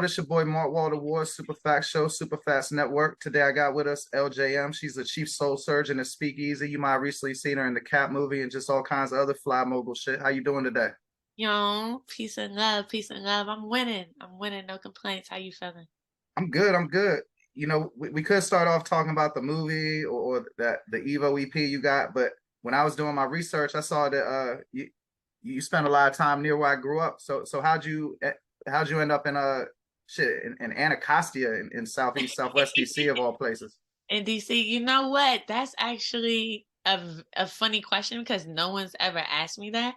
this your boy Mark Walter Ward, Super Facts Show, Super Fast Network. Today I got with us ElJay'Em. She's the chief soul surgeon at Speakeasy. You might have recently seen her in the Capp movie and just all kinds of other fly mogul shit. How you doing today? Yo, peace and love, peace and love. I'm winning. I'm winning. No complaints. How you feeling? I'm good. I'm good. We could start off talking about the movie or that the Evo EP you got, but when I was doing my research, I saw that you spent a lot of time near where I grew up. So how'd you end up in in Anacostia in Southwest DC of all places? In DC, you know what? That's actually a funny question because no one's ever asked me that.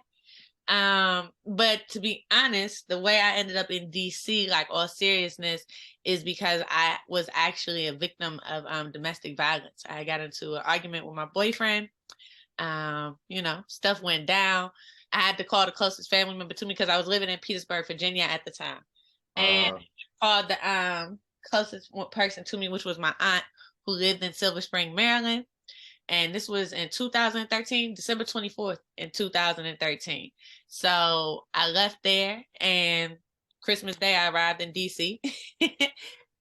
But to be honest, the way I ended up in DC, like all seriousness, is because I was actually a victim of domestic violence. I got into an argument with my boyfriend. Stuff went down. I had to call the closest family member to me because I was living in Petersburg, Virginia at the time. And Uh, called the closest person to me, which was my aunt who lived in Silver Spring, Maryland. And this was in 2013, December 24th in 2013. So I left there, and Christmas Day I arrived in DC.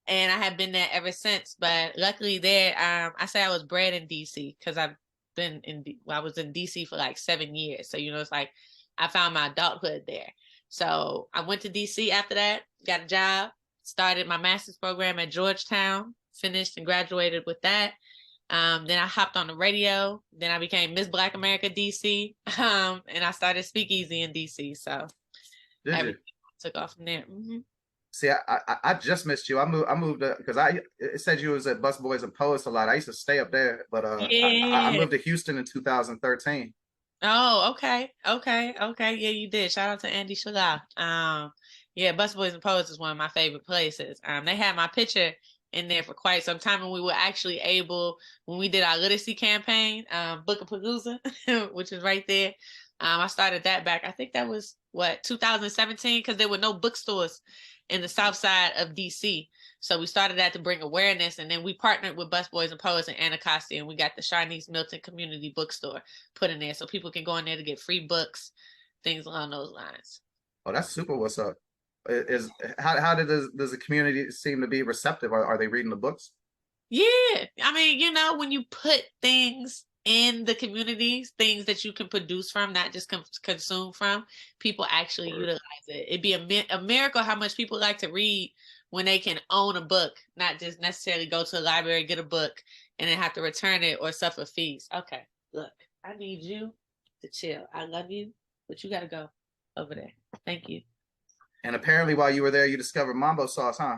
And I have been there ever since. But luckily there, I say I was bred in DC because I was in DC for like 7 years. So, it's like I found my adulthood there. So I went to DC after that, got a job, started my master's program at Georgetown, finished and graduated with that. Then I hopped on the radio. Then I became Miss Black America DC. And I started Speakeasy in DC. So did you? everything took off from there. See, I just missed you. I moved because it said you was at Busboys and Poets a lot. I used to stay up there, but I Yeah. moved to Houston in 2013. Oh, okay. Okay. Okay. Yeah, you did. Shout out to Andy Shala. Yeah, Bus Boys and Poets is one of my favorite places. They had my picture in there for quite some time, and we were actually able, when we did our literacy campaign, Book of Palooza, which is right there. I started that back. I think that was 2017, because there were no bookstores in the south side of DC. So we started that to bring awareness, and then we partnered with Bus Boys and Poets in Anacostia, and we got the Shanice Milton Community Bookstore put in there, so people can go in there to get free books, things along those lines. Oh, that's super. What's up? Is how does the community seem to be receptive? Are they reading the books? Yeah, I mean, when you put things in the communities, things that you can produce from, not just consume from, people actually Or utilize it. It'd be a miracle how much people like to read when they can own a book, not just necessarily go to a library, get a book, and then have to return it or suffer fees. Okay, look, I need you to chill. I love you, but you got to go over there. Thank you. and apparently, while you were there, you discovered mambo sauce, huh?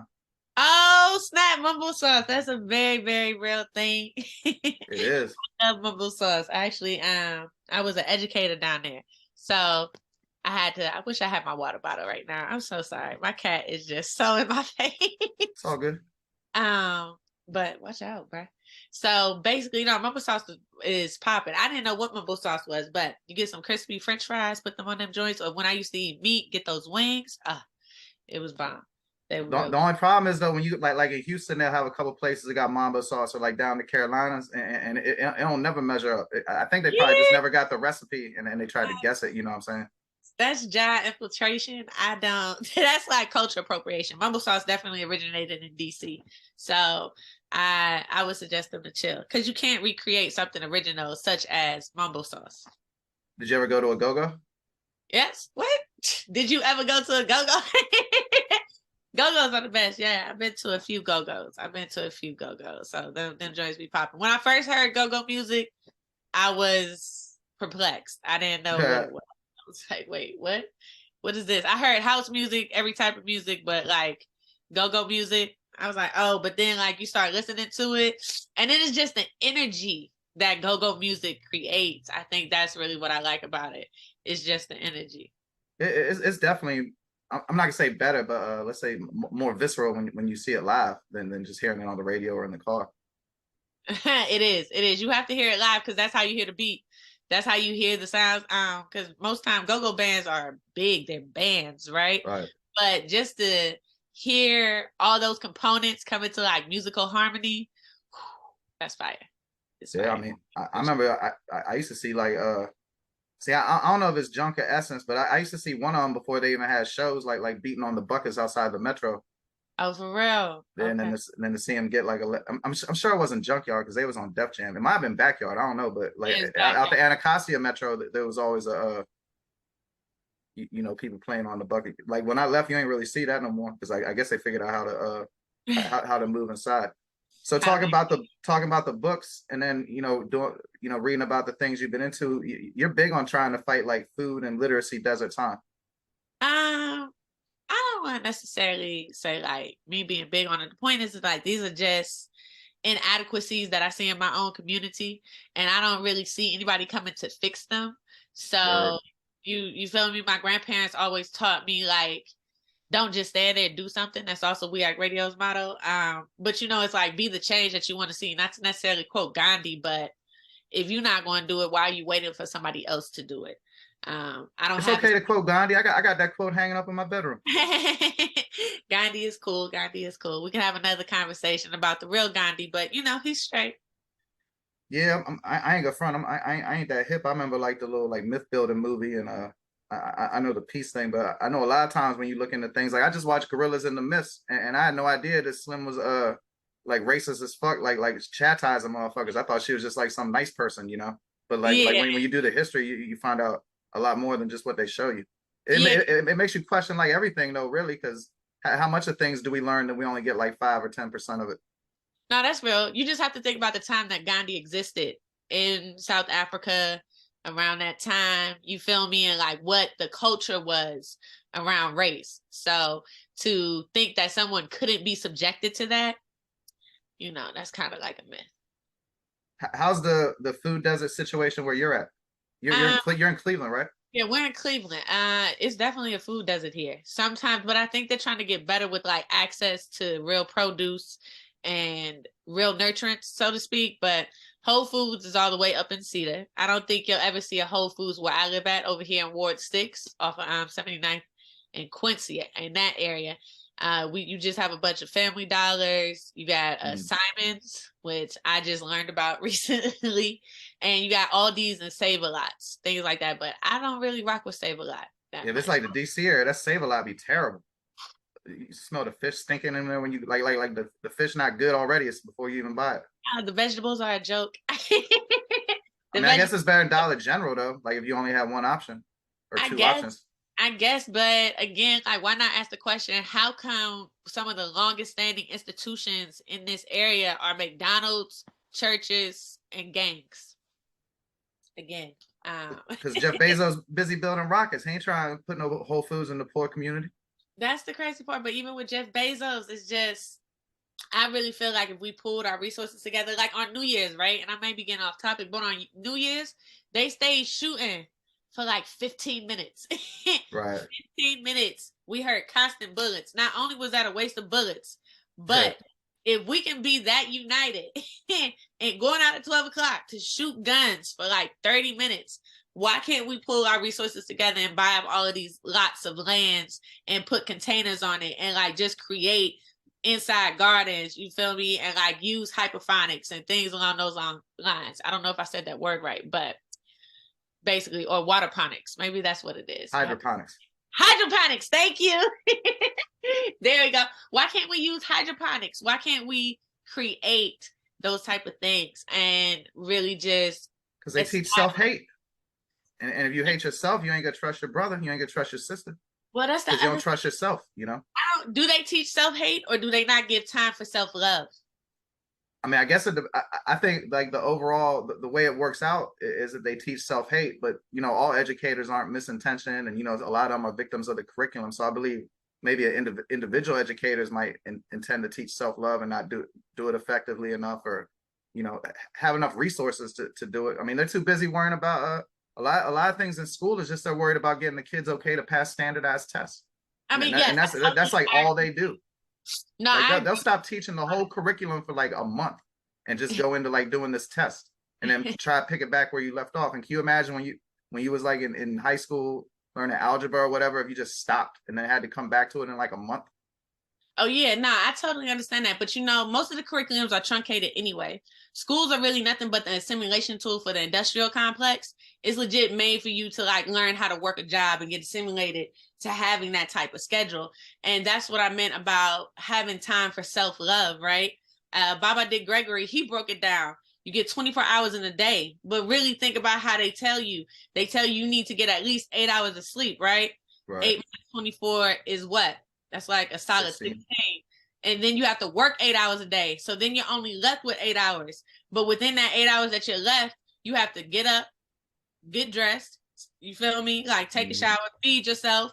Oh, snap, mumble sauce. That's a very, very real thing. It is. Love mumble sauce. Actually, I was an educator down there. So I wish I had my water bottle right now. I'm so sorry. My cat is just so in my It's face. all good. Um, but watch out, bro. So basically, mumble sauce is popping. I didn't know what mumble sauce was, but you get some crispy French fries, put them on them joints, or when I used to eat meat, get those wings. It was bomb. They were The real. only problem is though when you like in Houston they'll have a couple places that got mambo sauce or like down the Carolinas and it don't never measure up. I think they probably just Yeah. never got the recipe and they tried to guess it. You know what I'm saying? That's giant infiltration. I don't. That's like culture appropriation. Mumble sauce definitely originated in DC, so I would suggest them to chill because you can't recreate something original such as mumble sauce. Did you ever go to a go-go? Yes. What? Did you ever go to a go go? Go go's are the best. Yeah, I've been to a few go go's. I've been to a few go go's. So them joints be popping. When I first heard go go music, I was perplexed. I didn't know what it was. I was like, wait, what? What is this? I heard house music, every type of music, but like go-go music, I was like, oh, but then like you start listening to it, and then it's just the energy that go-go music creates. I think that's really what I like about it. It's just the energy. It's definitely. I'm not gonna say better, but let's say more visceral when you see it live than just hearing it on the radio or in the car. It is. It is. You have to hear it live because that's how you hear the beat. That's how you hear the sounds. Because most time go-go bands are big. They're bands, right? Right. But just to hear all those components come into like musical harmony, that's fire. It's Yeah, I fire. mean, I remember I used to see like see I don't know if it's Junk or Essence, but I used to see one of them before they even had shows like beating on the buckets outside the metro. Oh, for real? And then Okay. then to see him get like I'm sure it wasn't Junkyard because they was on Def Jam. It might have been Backyard. I don't know, but like It is out the backyard. Anacostia Metro, there was always you know, people playing on the bucket. Like when I left, you ain't really see that no more because I guess they figured out how to how to move inside. So How they talking about the books, and then you know doing you know reading about the things you've been into. You're big on trying to fight like food and literacy desert time. I don't want to necessarily say like me being big on it. The point is like these are just inadequacies that I see in my own community, and I don't really see anybody coming to fix them. So Word. you feel me? My grandparents always taught me like don't just stand there, do something. That's also We Act Radio's motto. But you know, it's like be the change that you want to see. Not to necessarily quote Gandhi, but if you're not going to do it, why are you waiting for somebody else to do it? I don't It's have a okay to quote Gandhi. I got that quote hanging up in my bedroom. Gandhi is cool. Gandhi is cool. We can have another conversation about the real Gandhi, but you know, he's straight. Yeah, I ain't got front. I ain't that hip. I remember like the little like myth building movie, and I know the peace thing, but I know a lot of times when you look into things like I just watched Gorillas in the Mist, and I had no idea that Slim was like racist as fuck, like chastising motherfuckers. I thought she was just like some nice person, you know. But like Yeah, when you do the history, you find out a lot more than just what they show you. yeah. It makes you question like everything though, really, because how much of things do we learn that we only get like 5 or 10% of it? No, that's real. You just have to think about the time that Gandhi existed in South Africa around that time. You feel me? And like what the culture was around race. So to think that someone couldn't be subjected to that, you know, that's kind of like a myth. How's the food desert situation where you're at? Um, You're in Cleveland, right? Yeah, we're in Cleveland. It's definitely a food desert here sometimes, but I think they're trying to get better with like access to real produce and real nutrients, so to speak. But Whole Foods is all the way up in Cedar. I don't think you'll ever see a Whole Foods where I live at over here in Ward 6 off of 79th and Quincy in that area. You just have a bunch of Family Dollars. You got Mm. Simon's, which I just learned about recently, and you got all these and Save-A-Lots, things like that. But I don't really rock with Save-A-Lot that If it's much. like the DC area, that Save a Lot be terrible. You smell the fish stinking in there when you like the fish not good already. It's before you even buy it. The vegetables are a joke. I The mean, I guess vegetables, it's better than Dollar General though. Like if you only have one option or I two guess. options. I guess, but again, like, why not ask the question? How come some of the longest standing institutions in this area are McDonald's, churches, and gangs? Again, Because Jeff Bezos busy building rockets. He ain't trying to put no Whole Foods in the poor community. that's the crazy part. But even with Jeff Bezos, it's just I really feel like if we pulled our resources together, like on New Year's, right? And I may be getting off topic, but on New Year's, they stayed shooting for like 15 minutes. Right. 15 minutes. We heard constant bullets. Not only was that a waste of bullets, but if we can be that united and going out at 12 o'clock to shoot guns for like 30 minutes, why can't we pull our resources together and buy up all of these lots of lands and put containers on it and like just create inside gardens, you feel me? And like use hydroponics and things along those lines. I don't know if I said that word right, but basically, or waterponics. Maybe that's what it is. Hydroponics. Hydroponics, thank you. There we go. Why can't we use hydroponics? Why can't we create those type of things and really just Because they teach self-hate. And if you hate yourself, you ain't gonna trust your brother. You ain't gonna trust your sister. well, that's the Because you other don't trust yourself, you know? do they teach self-hate or do they not give time for self-love? I mean, I guess I think like the overall the way it works out is that they teach self hate, but you know all educators aren't misintentioned, and you know a lot of them are victims of the curriculum. So I believe maybe individual educators might intend to teach self love and not do it effectively enough, or you know have enough resources to do it. I mean, they're too busy worrying about a lot of things in school is just they're worried about getting the kids okay to pass standardized tests, I and, mean, yes, that's like all they do. no, Like I they'll stop teaching the whole curriculum for like a month and just go into like doing this test and then try to pick it back where you left off. And can you imagine when you was like in high school learning algebra or whatever, if you just stopped and then had to come back to it in like a month? Oh yeah, nah, I totally understand that. But you know, most of the curriculums are truncated anyway. Schools are really nothing but the assimilation tool for the industrial complex. It's legit made for you to like learn how to work a job and get assimilated to having that type of schedule. And that's what I meant about having time for self-love, right? Baba Dick Gregory, he broke it down. You get 24 hours in a day, but really think about how they tell you. They tell you you need to get at least 8 hours of sleep, right? Right. 8 minus 24 is what? That's like a solid 16. 16. And then you have to work 8 hours a day. So then you're only left with 8 hours. But within that 8 hours that you're left, you have to get up, get dressed. You feel me? Like take a Mhm. shower, feed yourself,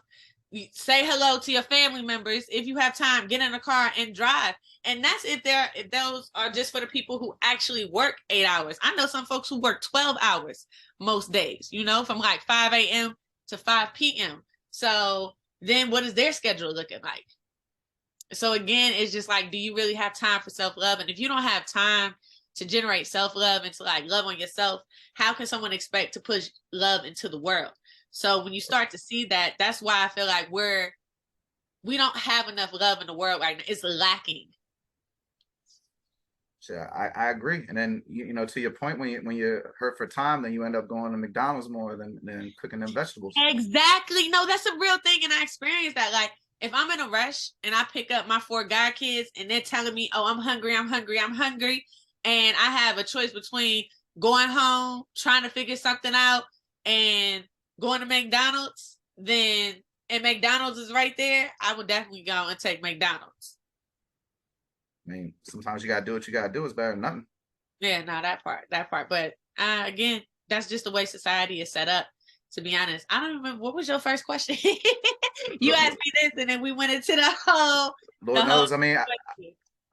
say hello to your family members. If you have time, get in a car and drive. And that's if those are just for the people who actually work 8 hours. I know some folks who work 12 hours most days, you know, from like 5 a.m. to 5 p.m. So then what is their schedule looking like? So again, it's just like, do you really have time for self-love? And if you don't have time to generate self-love and to like love on yourself, how can someone expect to push love into the world? So when you start to see that, that's why I feel like we don't have enough love in the world right now. It's lacking. Yeah, I agree. And then you know, to your point, when you're hurt for time, then you end up going to McDonald's more than cooking them vegetables. Exactly. No, that's a real thing. And I experienced that. Like, if I'm in a rush and I pick up my four god kids and they're telling me, oh, I'm hungry, I'm hungry, I'm hungry. And I have a choice between going home, trying to figure something out, and going to McDonald's, then and McDonald's is right there, I would definitely go and take McDonald's. I mean, sometimes you gotta do what you gotta do. It's better than nothing. Yeah, no, that part. But again, that's just the way society is set up. To be honest, I don't remember what was your first question. You asked me this, and then we went into the Lord whole. knows. I mean,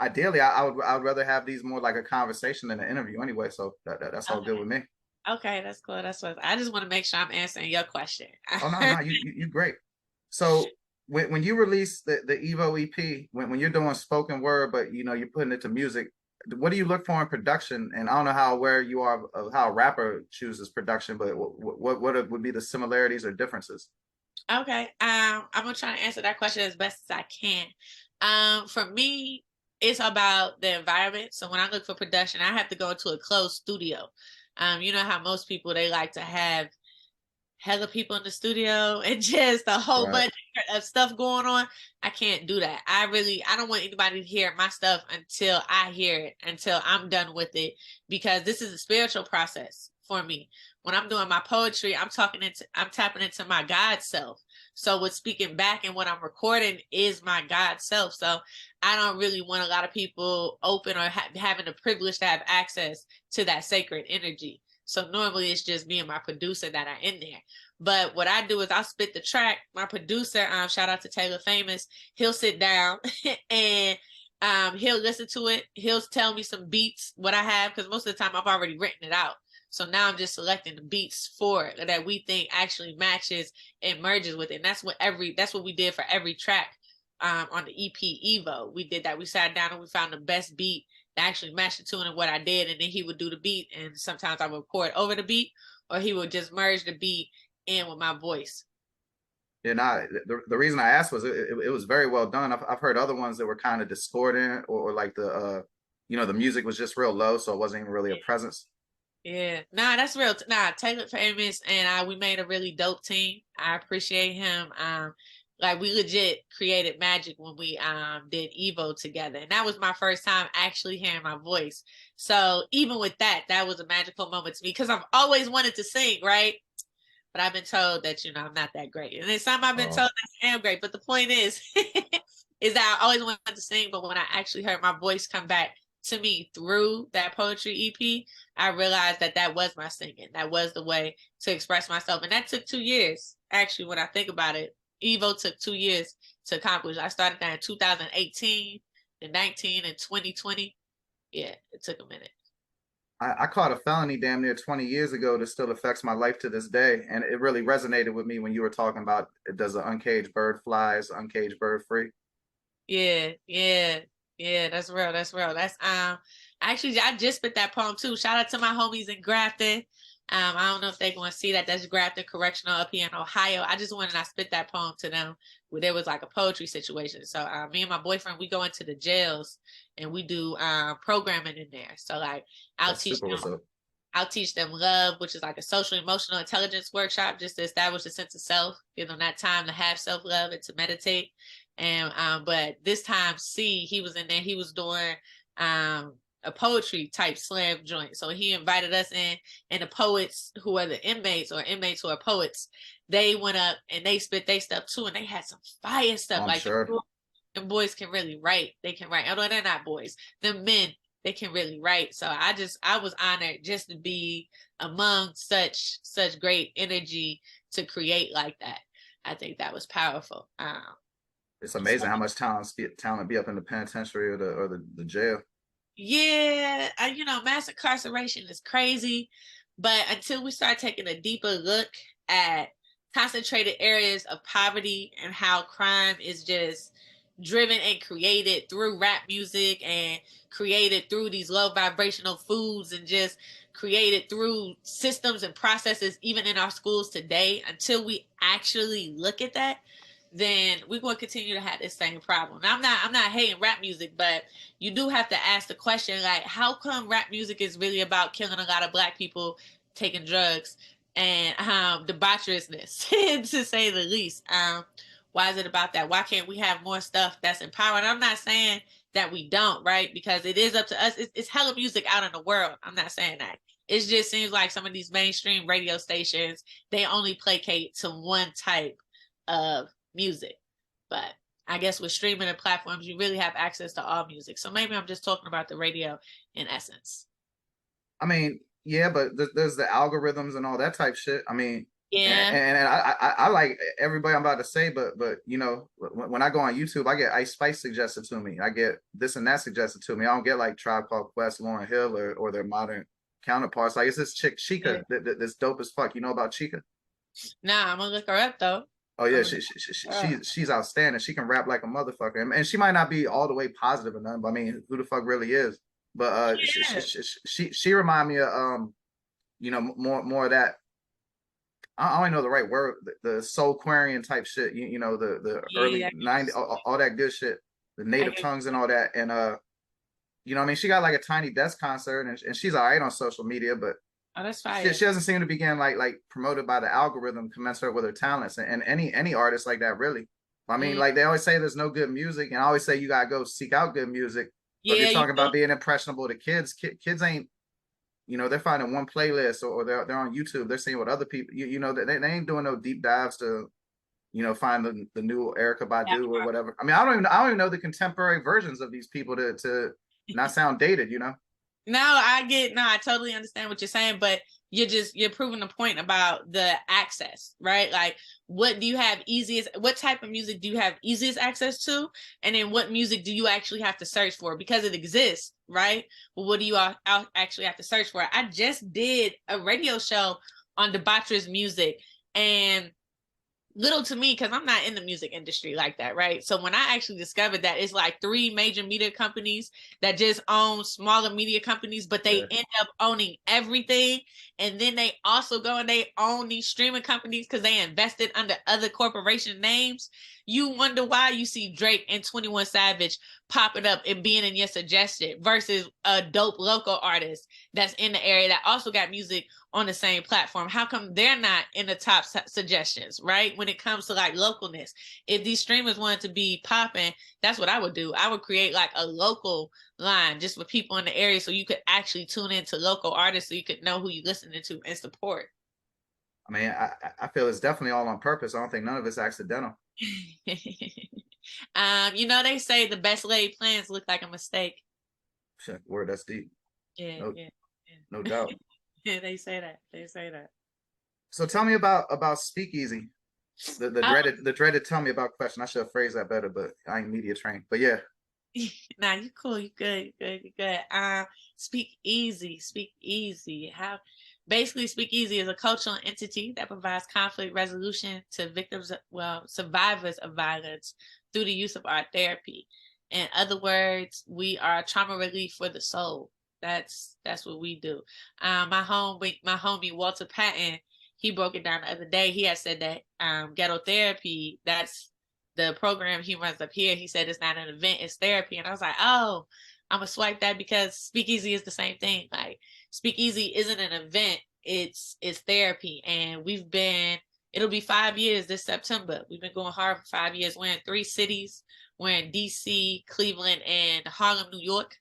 ideally, I would rather have these more like a conversation than an interview anyway. So that's all good Okay, with me. okay, that's cool. That's what I just want to make sure I'm answering your question. Oh no, no, you great. So when you release the Evo EP, when you're doing spoken word, but you know you're putting it to music, what do you look for in production? And I don't know how aware you are of how a rapper chooses production, but what would be the similarities or differences? Okay, I'm gonna try to answer that question as best as I can. For me, it's about the environment. So when I look for production, I have to go to a closed studio. You know how most people they like to have hella people in the studio and just a whole Right. bunch of stuff going on. I can't do that. I don't want anybody to hear my stuff until I hear it, until I'm done with it, because this is a spiritual process for me. When I'm doing my poetry, I'm tapping into my God self. So what's speaking back and what I'm recording is my God self. So I don't really want a lot of people open or having the privilege to have access to that sacred energy. So normally it's just me and my producer that are in there. But what I do is I'll spit the track. My producer, shout out to Taylor Famous, he'll sit down and he'll listen to it. He'll tell me some beats, what I have, because most of the time I've already written it out. So now I'm just selecting the beats for it that we think actually matches and merges with it. And that's what we did for every track on the EP Evo. We did that. We sat down and we found the best beat that actually matched the tune of what I did, and then he would do the beat. And sometimes I would record over the beat, or he would just merge the beat in with my voice. Yeah, nah, the reason I asked was it was very well done. I've heard other ones that were kind of discordant or like the you know the music was just real low, so it wasn't even really a presence. Yeah, nah, that's real. Nah, Taylor Famous and I, we made a really dope team. I appreciate him. Like we legit created magic when we did Evo together, and that was my first time actually hearing my voice. So even with that, that was a magical moment to me because I've always wanted to sing, right? But I've been told that I'm not that great, and then some I've been Oh, told that I am great. But the point is, is that I always wanted to sing, but when I actually heard my voice come back to me through that poetry EP, I realized that that was my singing. That was the way to express myself, and that took 2 years. Actually, when I think about it, Evo took 2 years to accomplish. I started that in 2018, and 19, and 2020. Yeah, it took a minute. I caught a felony damn near 20 years ago that still affects my life to this day, and it really resonated with me when you were talking about does an uncaged bird fly, is an uncaged bird free? Yeah, yeah, yeah. That's real. That's real. That's actually I just spit that poem too. Shout out to my homies in Grafton. I don't know if they're going to see that. That's Grafton Correctional up here in Ohio. I just went and I spit that poem to them where there was like a poetry situation. So me and my boyfriend, we go into the jails and we do programming in there. So like I'll That's teach super. them What's up? I'll teach them love, which is like a social emotional intelligence workshop, just to establish a sense of self, give them that time to have self love and to meditate. And but this time, C, he was in there. He was doing a poetry type slam joint. So he invited us in, and the poets who are the inmates or inmates who are poets, they went up and they spit their stuff too, and they had some fire stuff. I'm Like sure. the boys can really write. They can write. Although they're not boys, the men they can really write. So I was honored just to be among such great energy to create like that. I think that was powerful. It's So amazing how much talent be up in the penitentiary or the jail. yeah, mass incarceration is crazy, but until we start taking a deeper look at concentrated areas of poverty and how crime is just driven and created through rap music and created through these low vibrational foods and just created through systems and processes even in our schools today, until we actually look at that, then we're going to continue to have this same problem. Now, I'm not hating rap music, but you do have to ask the question, like, how come rap music is really about killing a lot of black people, taking drugs, and debaucherousness, to say the least? Why is it about that? Why can't we have more stuff that's empowering? I'm not saying that we don't, right? Because it is up to us. It's hella music out in the world. I'm not saying that. It just seems like some of these mainstream radio stations, they only placate to one type of music. But I guess with streaming and platforms, you really have access to all music. So maybe I'm just talking about the radio in essence. I mean, yeah, but there's the algorithms and all that type shit. I mean, Yeah. and I like everybody I'm about to say, but you know, when I go on YouTube, I get Ice Spice suggested to me. I get this and that suggested to me. I don't get like Tribe Called Quest, Lauryn Hill, or their modern counterparts. Like it's this chick Yeah. Chica that's dope as fuck. You know about Chica? Nah, I'm gonna look her up though. Oh yeah, I'm gonna she's outstanding. She can rap like a motherfucker, and she might not be all the way positive or nothing, but I mean, who the fuck really is? But yeah. she remind me of you know, more of that. I don't know the right word, the soul quarian type shit. You know, the early Yeah. '90s, all that good shit, the I native get tongues and all that, and you know, what I mean, she got like a Tiny Desk concert, and she's all right on social media, but oh, that's she fire. doesn't seem to be getting like promoted by the algorithm commensurate with her talents, and any artist like that really. I mean, Mm. like they always say there's no good music, and I always say you gotta go seek out good music. But if you're Yeah, you talking do. about being impressionable to kids, kids ain't, you know, they're finding one playlist, or they're on YouTube, they're seeing what other people, you know, they ain't doing no deep dives to, you know, find the new Erica Badu or whatever. I mean, I don't even know the contemporary versions of these people to not sound dated, you know. No, I totally understand what you're saying, but you're proving the point about the access, right? Like what type of music do you have easiest access to? And then what music do you actually have to search for? Because it exists, right? But what do you actually have to search for? I just did a radio show on debaucherous music, and little to me because I'm not in the music industry like that, right? So when I actually discovered that it's like three major media companies that just own smaller media companies, but they Yeah. end up owning everything. And then they also go and they own these streaming companies because they invested under other corporation names. You wonder why you see Drake and 21 Savage popping up and being in your suggestion versus a dope local artist that's in the area that also got music on the same platform. How come they're not in the top suggestions, right? When it comes to like localness, if these streamers wanted to be popping, that's what I would do. I would create like a local line just with people in the area so you could actually tune into local artists so you could know who you're listening to and support. I mean, I feel it's definitely all on purpose. I don't think none of it's accidental. They say the best laid plans look like a mistake. Shit, word, that's deep. Yeah, No, yeah, no yeah. doubt. Yeah, they say that. They say that. So tell me about Speakeasy. The dreaded tell me about question. I should have phrased that better, but I ain't media trained. But yeah, Nah, you cool. You good. You good. You good. Speak easy. Speak easy. How basically Speak Easy is a cultural entity that provides conflict resolution to survivors of violence through the use of art therapy. In other words, we are trauma relief for the soul. That's what we do. My homie Walter Patton, he broke it down the other day. He had said that ghetto therapy, that's the program he runs up here. He said it's not an event, it's therapy. And I was like, oh, I'm gonna swipe that because Speakeasy is the same thing. Like Speakeasy isn't an event, it's therapy. And it'll be 5 years this September. We've been going hard for 5 years. We're in 3 cities. We're in DC, Cleveland, and Harlem, New York,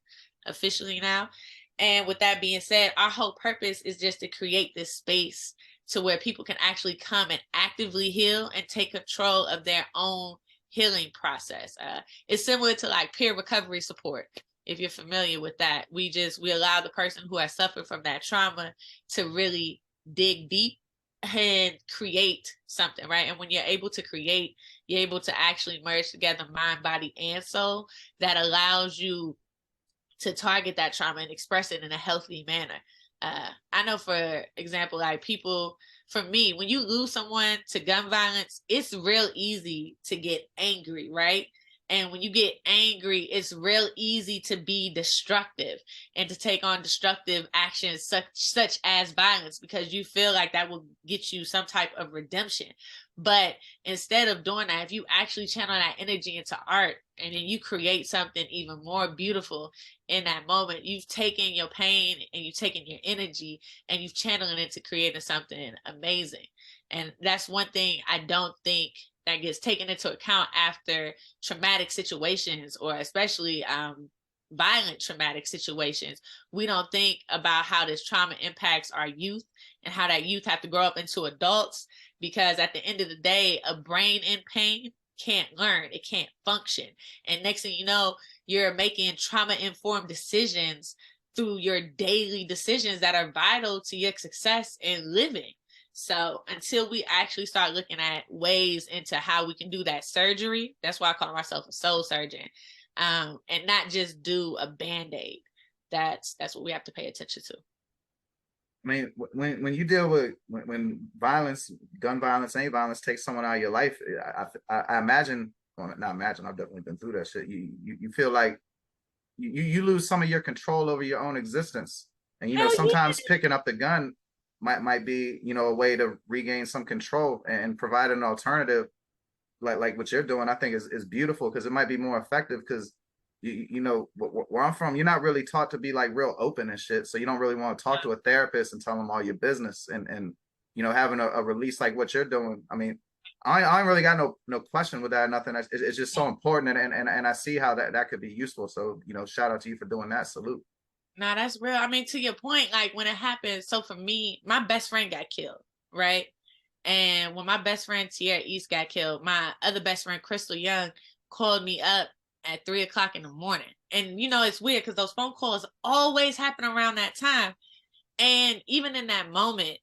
officially now. And with that being said, our whole purpose is just to create this space to where people can actually come and actively heal and take control of their own healing process. It's similar to like peer recovery support. If you're familiar with that, we allow the person who has suffered from that trauma to really dig deep and create something, right? And when you're able to create, you're able to actually merge together mind, body, and soul that allows you to target that trauma and express it in a healthy manner. I know, for example, like people, for me, when you lose someone to gun violence, it's real easy to get angry, right? And when you get angry, it's real easy to be destructive and to take on destructive actions such as violence, because you feel like that will get you some type of redemption. But instead of doing that, if you actually channel that energy into art and then you create something even more beautiful in that moment, you've taken your pain and you've taken your energy and you've channeled it into creating something amazing. And that's one thing I don't think that gets taken into account after traumatic situations, or especially violent traumatic situations. We don't think about how this trauma impacts our youth and how that youth have to grow up into adults, because at the end of the day, a brain in pain can't learn, it can't function. And next thing you know, you're making trauma-informed decisions through your daily decisions that are vital to your success in living. So until we actually start looking at ways into how we can do that surgery, that's why I call myself a soul surgeon, and not just do a Band-Aid. That's what we have to pay attention to. I mean, when you deal with when violence, gun violence, any violence takes someone out of your life, I imagine, well, not imagine, I've definitely been through that shit. You feel like you lose some of your control over your own existence, and Hell yeah. sometimes picking up the gun might be a way to regain some control and provide an alternative, like what you're doing. I think is beautiful, because it might be more effective, because where I'm from, you're not really taught to be like real open and shit. So you don't really want to talk to a therapist and tell them all your business, and having a release like what you're doing. I mean, I ain't really got no question with that or nothing. It's just so important, and I see how that could be useful. So shout out to you for doing that. Salute. No, that's real. I mean, to your point, like when it happened, so for me, my best friend got killed, right? And when my best friend Tierra East got killed, my other best friend Crystal Young called me up at 3 o'clock in the morning. And it's weird because those phone calls always happen around that time. And even in that moment,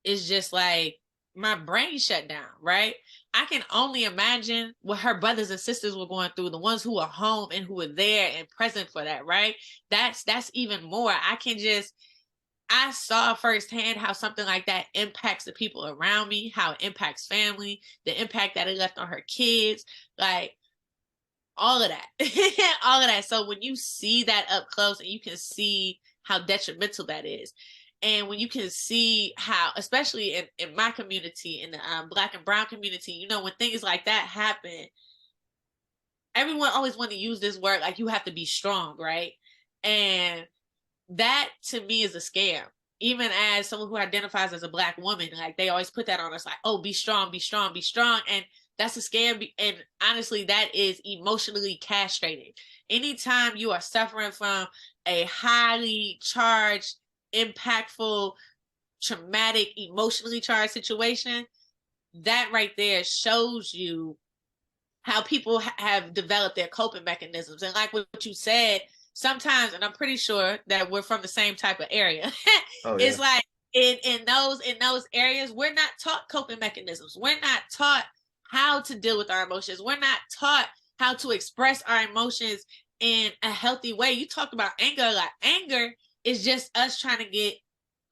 it's just like my brain shut down, right? I can only imagine what her brothers and sisters were going through, the ones who were home and who were there and present for that, right? That's even more. I saw firsthand how something like that impacts the people around me, how it impacts family, the impact that it left on her kids, like all of that, all of that. So when you see that up close and you can see how detrimental that is, and when you can see how, especially in my community, in the Black and brown community, when things like that happen, everyone always want to use this word like you have to be strong, right? And that to me is a scam. Even as someone who identifies as a Black woman, like they always put that on us, like, oh, be strong, be strong, be strong. And that's a scam. And honestly, that is emotionally castrating. Anytime you are suffering from a highly charged, impactful, traumatic, emotionally charged situation, that right there shows you how people have developed their coping mechanisms. And like what you said, sometimes, and I'm pretty sure that we're from the same type of area, Oh yeah. it's like in those areas, we're not taught coping mechanisms. We're not taught how to deal with our emotions. We're not taught how to express our emotions in a healthy way. You talked about anger. Like anger is just us trying to get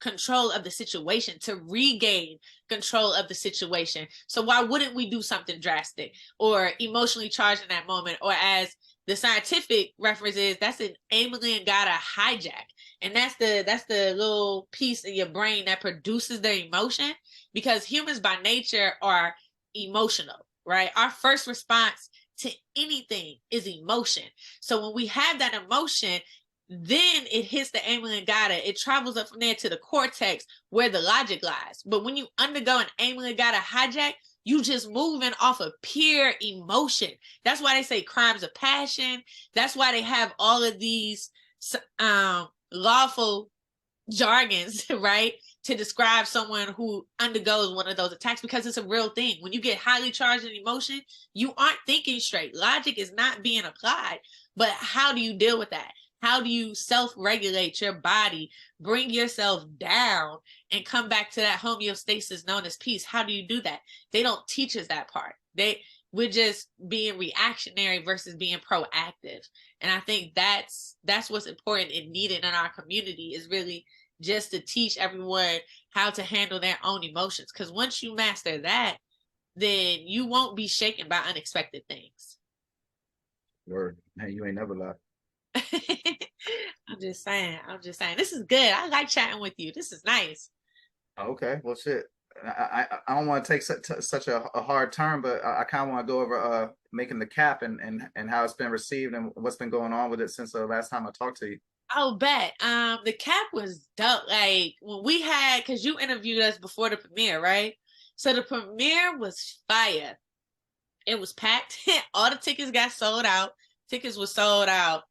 control of the situation, to regain control of the situation. So why wouldn't we do something drastic or emotionally charged in that moment? Or as The scientific reference is that's an alien got a hijack. And that's the little piece in your brain that produces the emotion, because humans by nature are emotional, right? Our first response to anything is emotion. So when we have that emotion, then it hits the alien gata. It travels up from there to the cortex where the logic lies. But when you undergo an alien gata hijack, you just moving off of pure emotion. That's why they say crimes of passion. That's why they have all of these lawful jargons, right, to describe someone who undergoes one of those attacks, because it's a real thing. When you get highly charged in emotion, you aren't thinking straight. Logic is not being applied. But how do you deal with that? How do you self-regulate your body, bring yourself down, and come back to that homeostasis known as peace? How do you do that? They don't teach us that part. We're just being reactionary versus being proactive. And I think that's what's important and needed in our community, is really just to teach everyone how to handle their own emotions. Because once you master that, then you won't be shaken by unexpected things. Word. Man, you ain't never lied. I'm just saying. This is good. I like chatting with you. This is nice. Okay, well, shit. I don't want to take such a hard turn, but I kind of want to go over making the Capp and how it's been received and what's been going on with it since the last time I talked to you. Oh, bet. The Capp was dope. Like when we had, because you interviewed us before the premiere, right? So the premiere was fire. It was packed. All the tickets got sold out. Tickets were sold out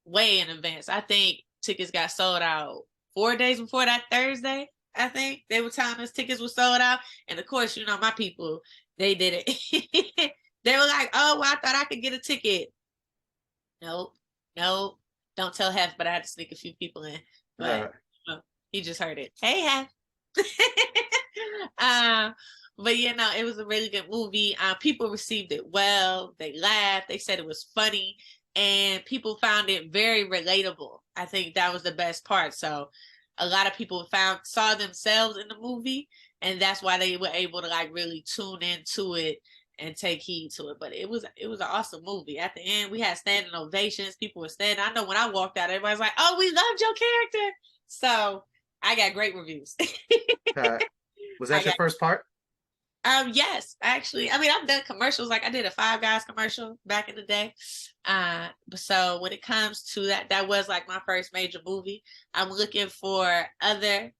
way in advance. I think tickets got sold out 4 days before that Thursday. I think they were telling us tickets were sold out. And of course, my people, they did it. They were like, oh, well, I thought I could get a ticket. Nope. Don't tell Hef, but I had to sneak a few people in. But he just heard it. Hey, Hef. But it was a really good movie. People received it well. They laughed. They said it was funny. And people found it very relatable. I think that was the best part. So a lot of people saw themselves in the movie, and that's why they were able to like really tune into it and take heed to it. But it was an awesome movie. At the end, we had standing ovations. People were standing. I know when I walked out, everybody's like, "Oh, we loved your character." So I got great reviews. Was that your first part? Yes, actually. I mean, I've done commercials. Like I did a Five Guys commercial back in the day. So when it comes to that was like my first major movie. I'm looking for other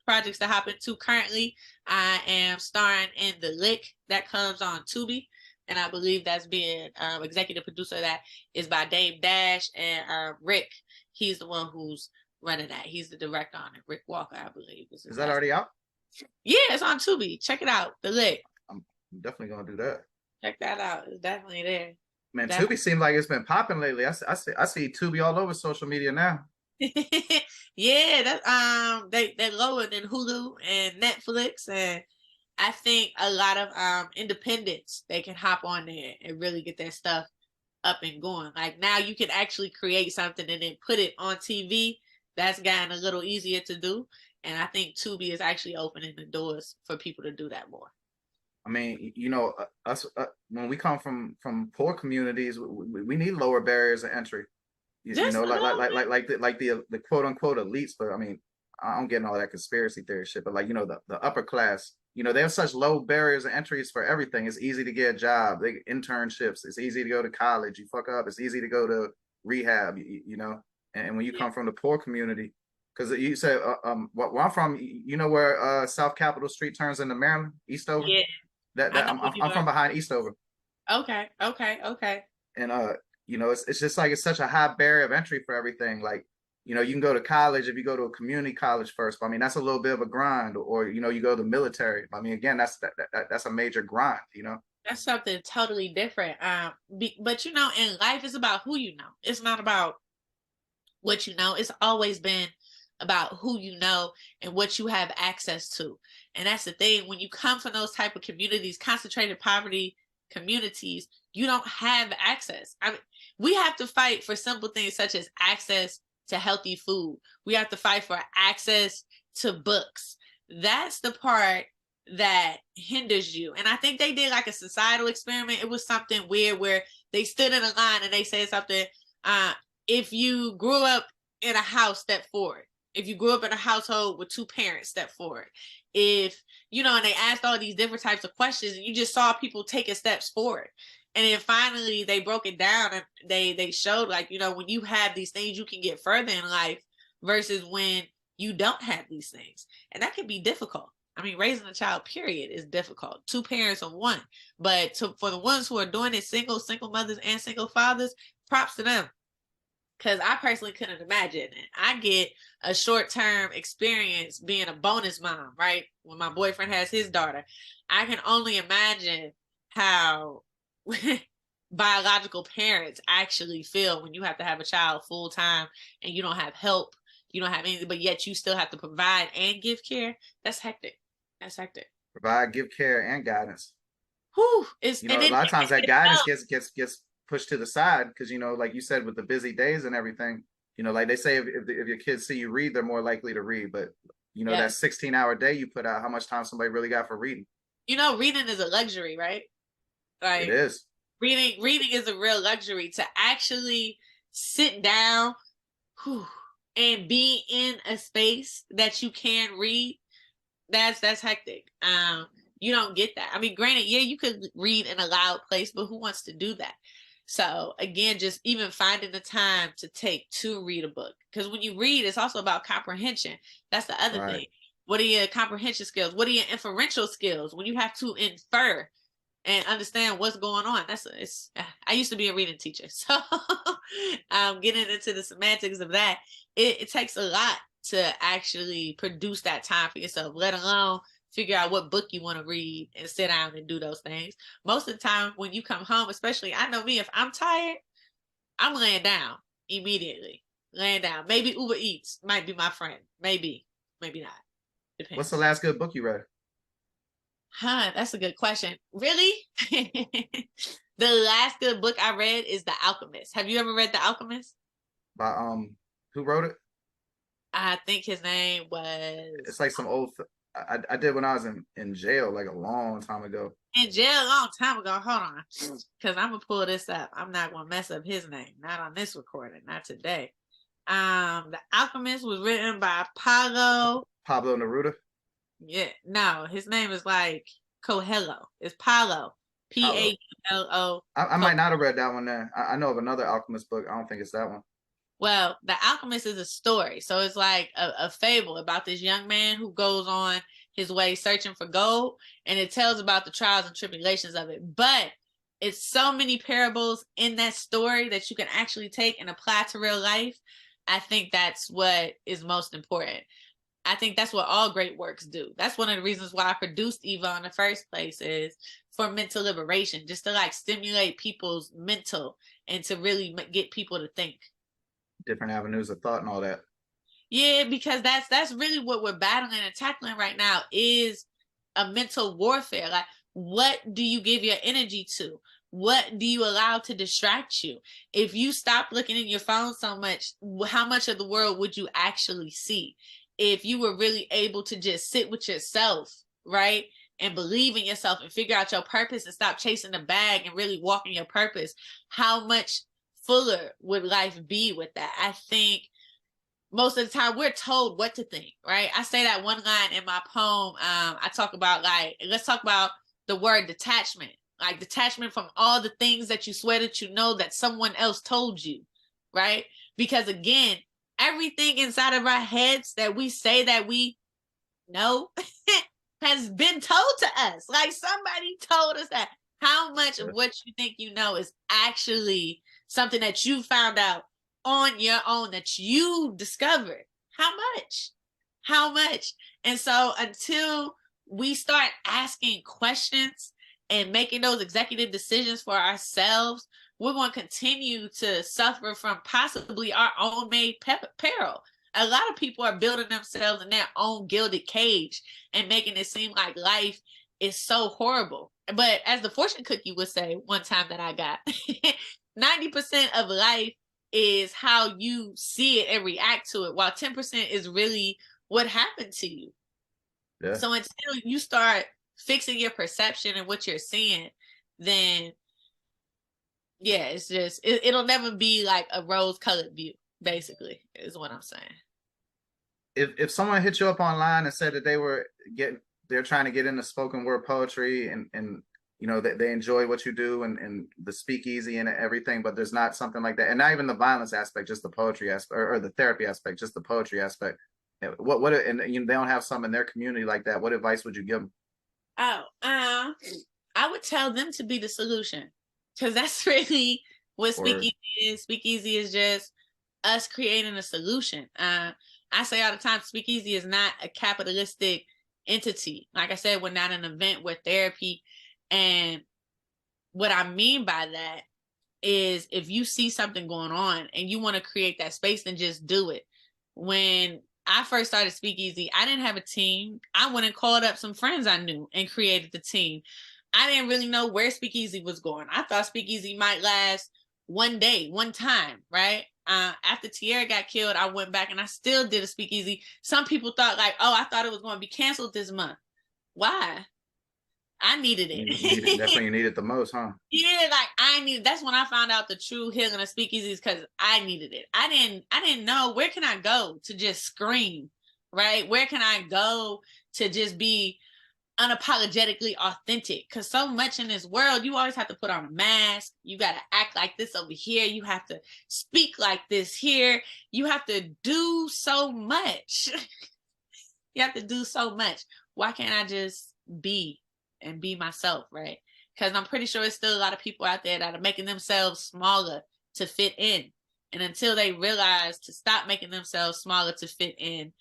projects to hop into. Currently, I am starring in The Lick that comes on Tubi, and I believe that's being executive producer. That is by Dame Dash and Rick. He's the one who's running that. He's the director on it. Rick Walker, I believe. Is that already out? Yeah, it's on Tubi. Check it out. The Lick. I'm definitely gonna do that. Check that out. It's definitely there. Man, Tubi seems like it's been popping lately. I see Tubi all over social media now. Yeah, that's they're lower than Hulu and Netflix, and I think a lot of independents, they can hop on there and really get their stuff up and going. Like now you can actually create something and then put it on TV. That's gotten a little easier to do. And I think Tubi is actually opening the doors for people to do that more. I mean, us when we come from poor communities, we need lower barriers of entry. Like the quote unquote elites. But I mean, I don't get all that conspiracy theory shit. But like the upper class, they have such low barriers of entries for everything. It's easy to get a job, internships. It's easy to go to college. You fuck up, it's easy to go to rehab. And when you come from the poor community. Because you said, where I'm from, where South Capitol Street turns into Maryland, Eastover? Yeah. I'm from behind Eastover. Okay. And, it's just like it's such a high barrier of entry for everything. Like, you can go to college if you go to a community college first. But, I mean, that's a little bit of a grind. Or, you go to the military. I mean, again, that's a major grind, That's something totally different. But, in life, it's about who you know. It's not about what you know. It's always been about who you know and what you have access to. And that's the thing. When you come from those type of communities, concentrated poverty communities, you don't have access. I mean, we have to fight for simple things such as access to healthy food. We have to fight for access to books. That's the part that hinders you. And I think they did like a societal experiment. It was something weird where they stood in a line and they said something. If you grew up in a house, step forward. If you grew up in a household with two parents, step forward. If, you know, and they asked all these different types of questions, and you just saw people taking steps forward. And then finally they broke it down and they showed, like, you know, when you have these things, you can get further in life versus when you don't have these things. And that can be difficult. I mean, raising a child, period, is difficult. Two parents or one. But for the ones who are doing it, single mothers and single fathers, props to them. Because I personally couldn't imagine. I get a short-term experience being a bonus mom, right? When my boyfriend has his daughter. I can only imagine how biological parents actually feel when you have to have a child full-time and you don't have help, you don't have anything, but yet you still have to provide and give care. That's hectic. That's hectic. Provide, give care, and guidance. Whew, You know, a lot of times that guidance gets pushed to the side because, you know, like you said, with the busy days and everything, you know, like they say, if your kids see you read, they're more likely to read. But, you know, that 16-hour day you put out, how much time somebody really got for reading? You know, reading is a luxury, right? Like, it is. Reading is a real luxury. To actually sit down and be in a space that you can read, that's hectic. You don't get that. I mean, granted, yeah, you could read in a loud place, but who wants to do that? So again, just even finding the time to take to read a book. Because when you read, it's also about comprehension. That's the other thing. What are your comprehension skills? What are your inferential skills? When you have to infer and understand what's going on. I used to be a reading teacher. So getting into the semantics of that, it takes a lot to actually produce that time for yourself, let alone figure out what book you want to read and sit down and do those things. Most of the time when you come home, especially, I know me, if I'm tired, I'm laying down immediately. Laying down. Maybe Uber Eats might be my friend. Maybe not. Depends. What's the last good book you read? That's a good question. Really? The last good book I read is The Alchemist. Have you ever read The Alchemist? By who wrote it? I think his name was. It's like some old. I did when I was in jail, like a long time ago. In jail a long time ago. Hold on, because I'm gonna pull this up. I'm not gonna mess up his name. Not on this recording. Not today. The Alchemist was written by Pablo Neruda. Yeah, no, his name is like Coelho. It's Paulo. Paulo. I might not have read that one then. I know of another Alchemist book. I don't think it's that one. Well, The Alchemist is a story. So it's like a fable about this young man who goes on his way searching for gold. And it tells about the trials and tribulations of it. But it's so many parables in that story that you can actually take and apply to real life. I think that's what is most important. I think that's what all great works do. That's one of the reasons why I produced Eva in the first place, is for mental liberation, just to like stimulate people's mental and to really get people to think. Different avenues of thought and all that. Yeah, because that's really what we're battling and tackling right now, is a mental warfare. Like, what do you give your energy to? What do you allow to distract you? If you stop looking in your phone so much, how much of the world would you actually see? If you were really able to just sit with yourself, right? And believe in yourself and figure out your purpose and stop chasing the bag and really walk in your purpose, how much fuller would life be with that? I think most of the time we're told what to think, right? I say that one line in my poem. I talk about, like, let's talk about the word detachment, like detachment from all the things that you swear that you know that someone else told you, right? Because again, everything inside of our heads that we say that we know has been told to us. Like, somebody told us that. How much of what you think you know is actually something that you found out on your own, that you discovered? How much? And so until we start asking questions and making those executive decisions for ourselves, we're going to continue to suffer from possibly our own made peril. A lot of people are building themselves in their own gilded cage and making it seem like life is so horrible. But as the fortune cookie would say one time that I got, 90% of life is how you see it and react to it, while 10% is really what happened to you. Yeah. So until you start fixing your perception and what you're seeing, then Yeah, it's just it'll never be like a rose-colored view, basically, is what I'm saying. If someone hit you up online and said that they're trying to get into spoken word poetry and you know they enjoy what you do and the speakeasy and everything, but there's not something like that, and not even the violence aspect, just the poetry aspect or the therapy aspect, just the poetry aspect. What and you know, they don't have some in their community like that. What advice would you give them? Oh, I would tell them to be the solution, because that's really what Or speakeasy is. Speakeasy is just us creating a solution. I say all the time, speakeasy is not a capitalistic entity. Like I said, we're not an event, we're therapy. And what I mean by that is if you see something going on and you want to create that space, then just do it. When I first started Speakeasy, I didn't have a team. I went and called up some friends I knew and created the team. I didn't really know where Speakeasy was going. I thought Speakeasy might last one day, one time, right? After Tierra got killed, I went back and I still did a Speakeasy. Some people thought like, oh, I thought it was going to be canceled this month. Why? I needed that's it. when you need it the most, huh? Yeah, like I need. That's when I found out the true healing of speakeasies because I needed it. I didn't know where can I go to just scream, right? Where can I go to just be unapologetically authentic? Because so much in this world, you always have to put on a mask. You got to act like this over here. You have to speak like this here. You have to do so much. You have to do so much. Why can't I just be and be myself, right? Because I'm pretty sure there's still a lot of people out there that are making themselves smaller to fit in. And until they realize to stop making themselves smaller to fit in,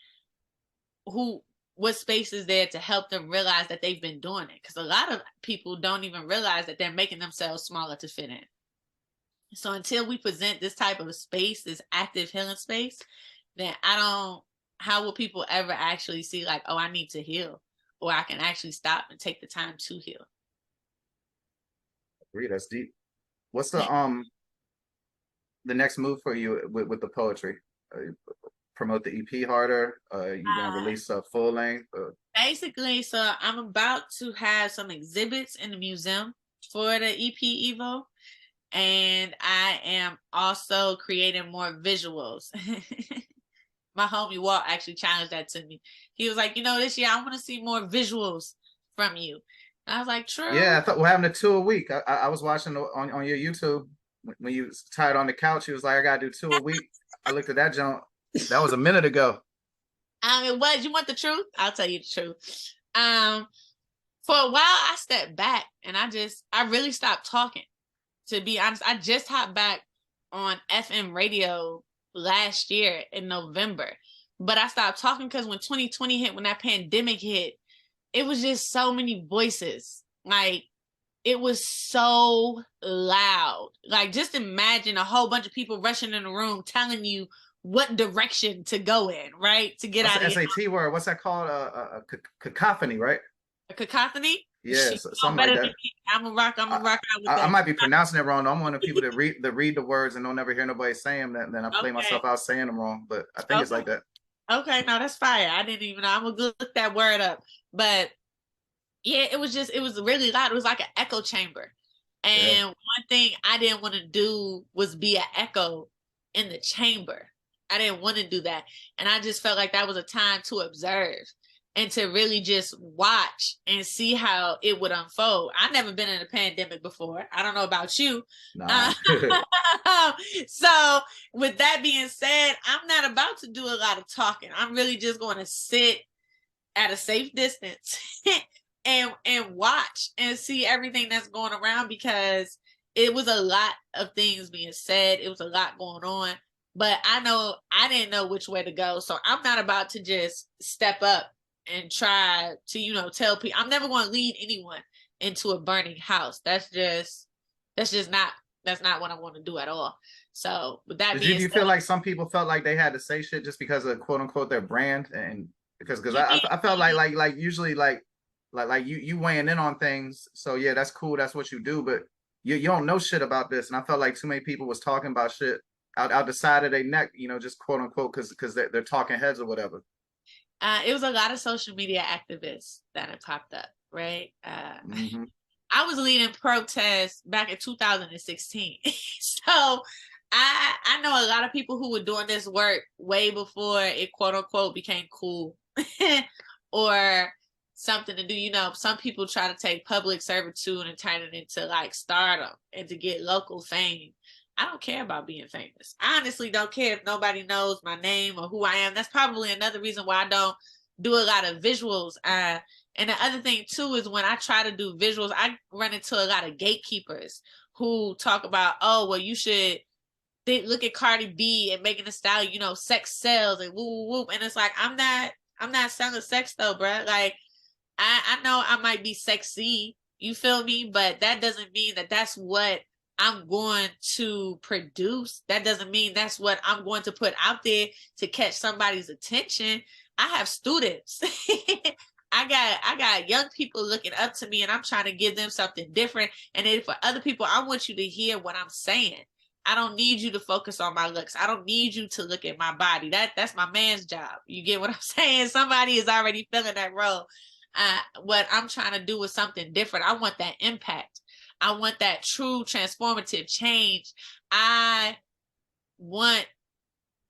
who what space is there to help them realize that they've been doing it? Because a lot of people don't even realize that they're making themselves smaller to fit in. So until we present this type of space, this active healing space, then I don't, how will people ever actually see like, oh, I need to heal, or I can actually stop and take the time to heal? Agree, that's deep. What's the next move for you with the poetry? Promote the EP harder? You gonna Uh, release a full length? Basically, so I'm about to have some exhibits in the museum for the EP Evo, and I am also creating more visuals. My homie Walt actually challenged that to me. He was like, you know, this year I want to see more visuals from you. And I was like, Yeah, true. I thought we're having a 2 a week. I was watching on your YouTube when you was tired on the couch. He was like, I gotta do 2 a week. I looked at that junk. That was a minute ago. It was. You want the truth? I'll tell you the truth. Um, for a while, I stepped back and I really stopped talking. To be honest, I just hopped back on FM radio last year in November, but I stopped talking because when 2020 hit, when that pandemic hit, it was just so many voices. Like it was so loud. Like just imagine a whole bunch of people rushing in the room telling you what direction to go in, right? To get What's out the of your SAT word? What's that called? Cacophony, right? a cacophony. Yeah, She so, know something like better than that. me. I'm a I, rock out with I that. might be pronouncing it wrong. I'm one of the people that read the words and don't never hear nobody say them. Then I play Okay. myself out saying them wrong. But I think it's Okay. like that. Okay. No, that's fire. I didn't even know. I'm gonna look that word up. But yeah, it was really loud. It was like an echo chamber. Yeah. And one thing I didn't want to do was be an echo in the chamber. I didn't want to do that. And I just felt like that was a time to observe and to really just watch and see how it would unfold. I've never been in a pandemic before. I don't know about you. Uh, Nah. so, with that being said, I'm not about to do a lot of talking. I'm really just going to sit at a safe distance and watch and see everything that's going around because it was a lot of things being said. It was a lot going on. But I know I didn't know which way to go. So I'm not about to just step up and try to, tell people. I'm never going to lead anyone into a burning house. That's just not that's not what I want to do at all. So with that Did you being do you said, feel like some people felt like they had to say shit just because of quote unquote their brand and because I felt like usually like you weighing in on things, so yeah, that's cool, that's what you do, but you don't know shit about this, and I felt like too many people was talking about shit out the side of their neck, just quote unquote because they're talking heads or whatever. it was a lot of social media activists that had popped up, right? Mm-hmm. I was leading protests back in 2016. So I know a lot of people who were doing this work way before it quote unquote became cool or something to do. You know, some people try to take public servitude and turn it into like stardom and to get local fame. I don't care about being famous. I honestly don't care if nobody knows my name or who I am. That's probably another reason why I don't do a lot of visuals. And the other thing too is when I try to do visuals, I run into a lot of gatekeepers who talk about, oh, well, you should look at Cardi B and making a style, you know, sex sells and woo woo. And it's like I'm not selling sex though, bro. Like I know I might be sexy, you feel me, but that doesn't mean that that's what I'm going to produce. That doesn't mean that's what I'm going to put out there to catch somebody's attention. I have students. I got young people looking up to me and I'm trying to give them something different. And then for other people, I want you to hear what I'm saying. I don't need you to focus on my looks. I don't need you to look at my body. That's my man's job. You get what I'm saying? Somebody is already filling that role. What I'm trying to do is something different. I want that impact. I want that true transformative change. I want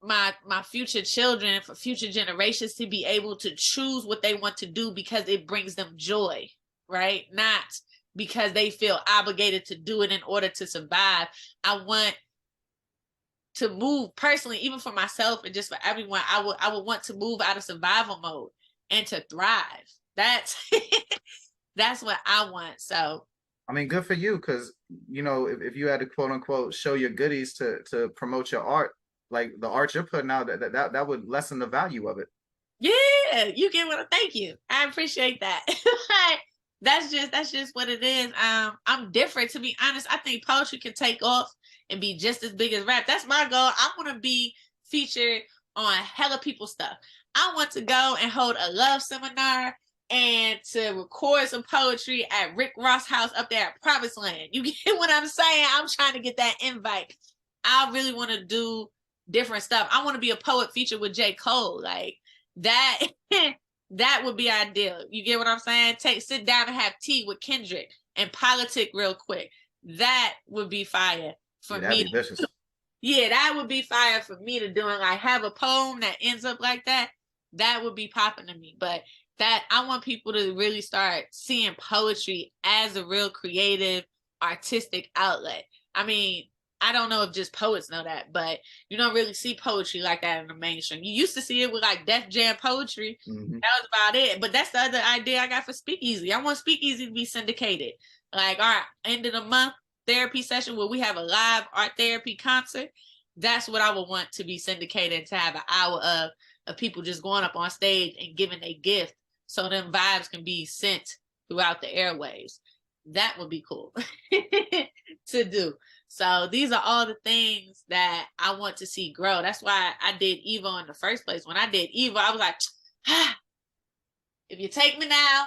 my future children, for future generations to be able to choose what they want to do because it brings them joy, right? Not because they feel obligated to do it in order to survive. I want to move personally, even for myself and just for everyone. I would want to move out of survival mode and to thrive. That's that's what I want. So I mean, good for you, because you know, if you had to quote unquote show your goodies to promote your art, like the art you're putting out, that would lessen the value of it. yeah, you get what I thank you. I appreciate that. That's just what it is. I'm different, to be honest. I think poetry can take off and be just as big as rap. That's my goal. I want to be featured on hella people stuff. I want to go and hold a love seminar and to record some poetry at Rick Ross' house up there at Promised Land. You get what I'm saying? I'm trying to get that invite. I really want to do different stuff. I want to be a poet featured with J. Cole. Like that, that would be ideal. You get what I'm saying? Sit down and have tea with Kendrick and politic real quick. That would be fire for Yeah, that'd me. be vicious. Yeah, that would be fire for me to do. And like have a poem that ends up like that. That would be popping to me. But that I want people to really start seeing poetry as a real creative, artistic outlet. I mean, I don't know if just poets know that, but you don't really see poetry like that in the mainstream. You used to see it with like Def Jam poetry. Mm-hmm. That was about it. But that's the other idea I got for Speakeasy. I want Speakeasy to be syndicated. Like, all right, end of the month therapy session where we have a live art therapy concert. That's what I would want to be syndicated, to have an hour of people just going up on stage and giving a gift so them vibes can be sent throughout the airwaves. That would be cool to do. So these are all the things that I want to see grow. That's why I did Evo in the first place. When I did Evo, I was like, if you take me now,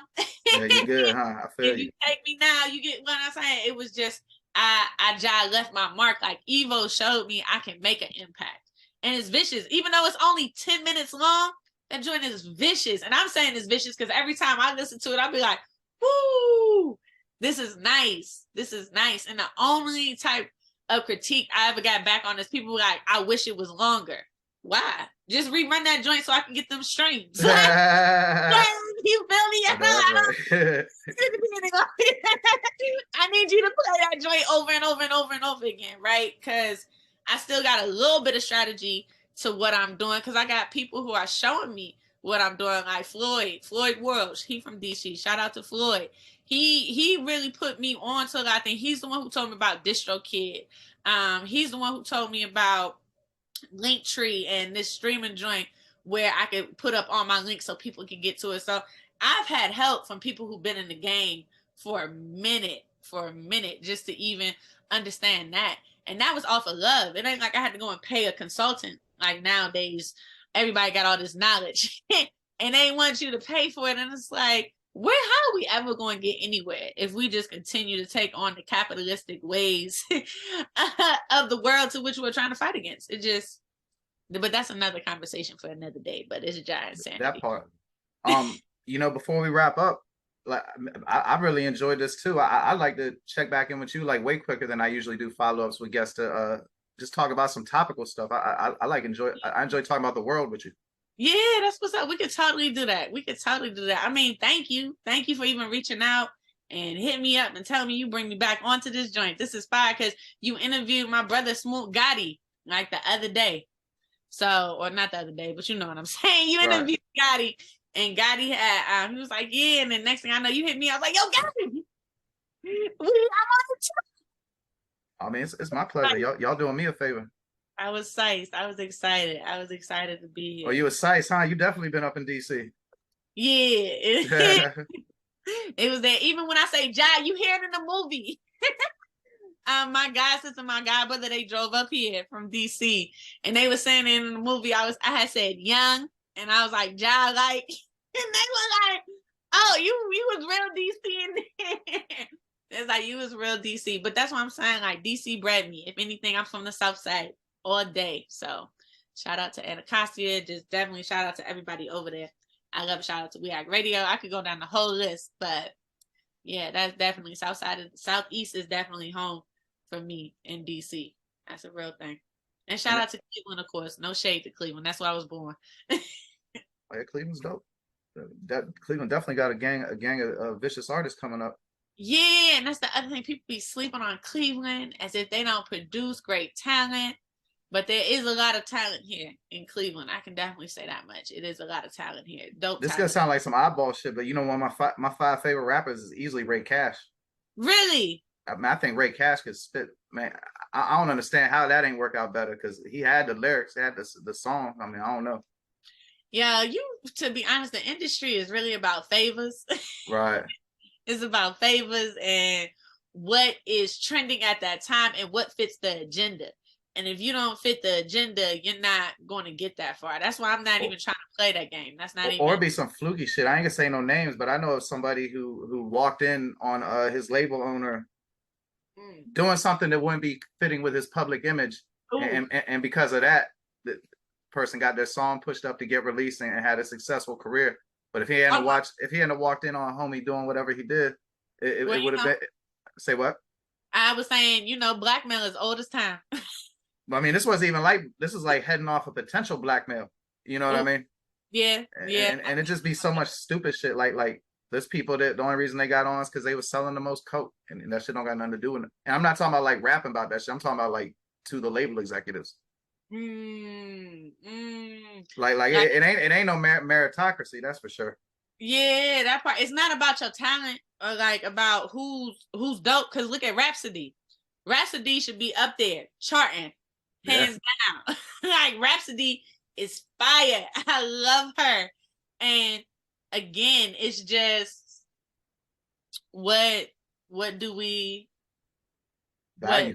Yeah, you're good, huh? I feel if you. you take me now, you get what I'm saying. It was just I left my mark. Like Evo showed me I can make an impact, and it's vicious. Even though it's only 10 minutes long, that joint is vicious. And I'm saying it's vicious because every time I listen to it, I'll be like, whoo, this is nice. This is nice. And the only type of critique I ever got back on is people were like, I wish it was longer. Why? Just rerun that joint so I can get them streams. You feel me? I need you to play that joint over and over and over and over again, right? Because I still got a little bit of strategy to what I'm doing, because I got people who are showing me what I'm doing, like Floyd World. He from DC. Shout out to Floyd. He really put me on to I think he's the one who told me about DistroKid. He's the one who told me about Linktree and this streaming joint where I could put up all my links so people can get to it. So I've had help from people who've been in the game for a minute, just to even understand that. And that was off of love. It ain't like I had to go and pay a consultant. Like nowadays, everybody got all this knowledge and they want you to pay for it. And it's like, how are we ever going to get anywhere if we just continue to take on the capitalistic ways of the world to which we're trying to fight against? But that's another conversation for another day. But it's a giant insanity. That part. You know, before we wrap up, like I really enjoyed this too. I like to check back in with you like way quicker than I usually do follow-ups with guests to just talk about some topical stuff. I like enjoy I enjoy talking about the world with you. Yeah, that's what's up. We could totally do that. We could totally do that. I mean, thank you. Thank you for even reaching out and hit me up and telling me you bring me back onto this joint. This is fire because you interviewed my brother Smoot Gotti like the other day. So, or not the other day, but you know what I'm saying. You Right. interviewed Gotti, and Gotti had, he was like, yeah. And the next thing I know, you hit me. I was like, yo, Gotti, I want to I mean, it's my pleasure. talk. Y'all doing me a favor. I was psyched. I was excited. I was excited to be Oh, here. you a Sice, huh? You definitely been up in DC. Yeah. It was there. Even when I say Jai, you hear it in the movie. My god sister, my god brother, they drove up here from DC, and they were saying in the movie, I had said young, and I was like Jai, like, and they were like, oh, you was real DC in there. It's like you was real DC, but that's what I'm saying. Like DC bred me. If anything, I'm from the South Side all day. So shout out to Anacostia. Just definitely shout out to everybody over there. I love shout out to We Act Radio. I could go down the whole list, but yeah, that's definitely Southeast is definitely home for me in DC. That's a real thing. And shout And out to Cleveland, of course. No shade to Cleveland. That's where I was born. yeah, Cleveland's dope. That Cleveland definitely got a gang of vicious artists coming up. Yeah, and that's the other thing. People be sleeping on Cleveland as if they don't produce great talent. But there is a lot of talent here in Cleveland. I can definitely say that much. It is a lot of talent here. Dope This gonna talent. sound like some oddball shit, but you know, one of my five favorite rappers is easily Ray Cash. Really? I mean, I think Ray Cash could spit. Man, I don't understand how that ain't work out better because he had the lyrics, he had the song. I mean, I don't know. Yeah, to be honest, the industry is really about favors. Right. It's about favors and what is trending at that time and what fits the agenda. And if you don't fit the agenda, you're not going to get that far. That's why I'm not Or, even trying to play that game. That's not or even. be some fluky shit. I ain't gonna say no names, but I know of somebody who walked in on his label owner Mm. doing something that wouldn't be fitting with his public image, Ooh. and because of that, the person got their song pushed up to get released and had a successful career. But if he hadn't walked in on homie doing whatever he did, Well, it would have been. Say what? I was saying, blackmail is old as time. I mean, this was like heading off a potential blackmail. You know what I Oh, mean? yeah, yeah. And it just be so much stupid shit. Like there's people that the only reason they got on is because they was selling the most coke, and that shit don't got nothing to do with it. And I'm not talking about like rapping about that shit. I'm talking about like to the label executives. Mm, mm. Like Like, it ain't no meritocracy, that's for sure. yeah, that part. It's not about your talent or like about who's dope. Because look at Rhapsody. Rhapsody should be up there charting, Yeah. hands down. Like Rhapsody is fire. I love her. And again, it's just what what do we what Value.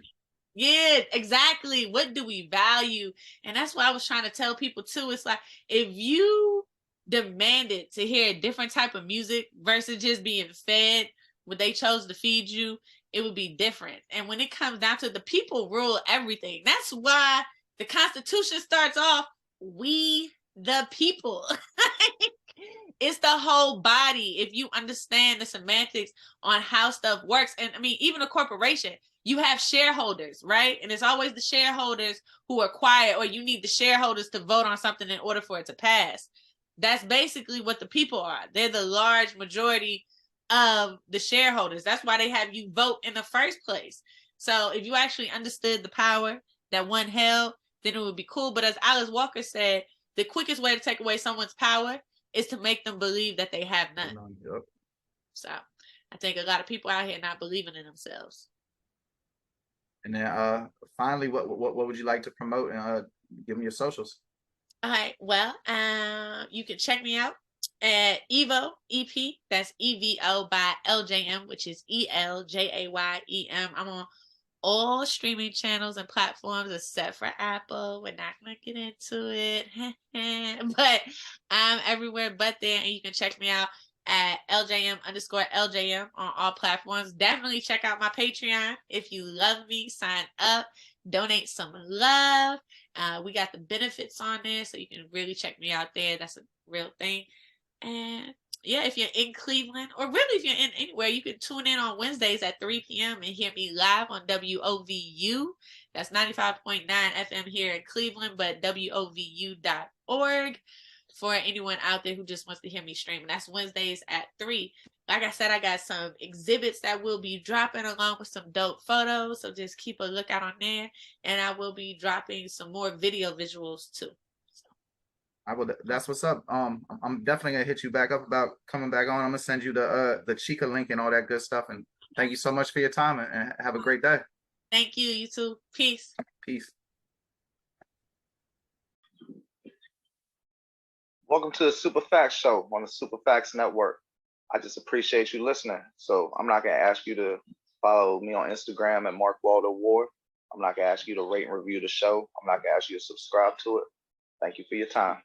yeah, exactly. What do we value? And that's what I was trying to tell people too. It's like if you demanded to hear a different type of music versus just being fed what they chose to feed you, it would be different. And when it comes down to the people rule everything, that's why the Constitution starts off, we the people. It's the whole body. If you understand the semantics on how stuff works, and I mean, even a corporation, you have shareholders, right? And it's always the shareholders who are quiet, or you need the shareholders to vote on something in order for it to pass. That's basically what the people are. They're the large majority of the shareholders. That's why they have you vote in the first place. So if you actually understood the power that one held, then it would be cool. But as Alice Walker said, the quickest way to take away someone's power is to make them believe that they have none. Yep. So I think a lot of people out here not believing in themselves. And then finally, what would you like to promote and give me your socials? All right. Well, you can check me out at Evo EP. That's EVO by ElJay'Em, which is ElJay'Em. I'm on all streaming channels and platforms except for Apple. We're not gonna get into it, but I'm everywhere but there, and you can check me out at ElJay'Em_ElJay'Em on all platforms. Definitely check out my Patreon. If you love me, sign up, donate some love. We got the benefits on there, so you can really check me out there. That's a real thing. And yeah, if you're in Cleveland, or really if you're in anywhere, you can tune in on Wednesdays at 3 p.m. and hear me live on WOVU. That's 95.9 FM here in Cleveland, but WOVU.org for anyone out there who just wants to hear me stream. That's Wednesdays at 3. Like I said, I got some exhibits that will be dropping along with some dope photos. So just keep a lookout on there. And I will be dropping some more video visuals too. I will. That's what's up. I'm definitely gonna hit you back up about coming back on. I'm gonna send you the Chica link and all that good stuff. And thank you so much for your time, and have a great day. Thank you. You too. Peace. Peace. Welcome to the Super Facts Show on the Super Facts Network. I just appreciate you listening. So I'm not going to ask you to follow me on Instagram at Mark Waldo Ward. I'm not going to ask you to rate and review the show. I'm not going to ask you to subscribe to it. Thank you for your time.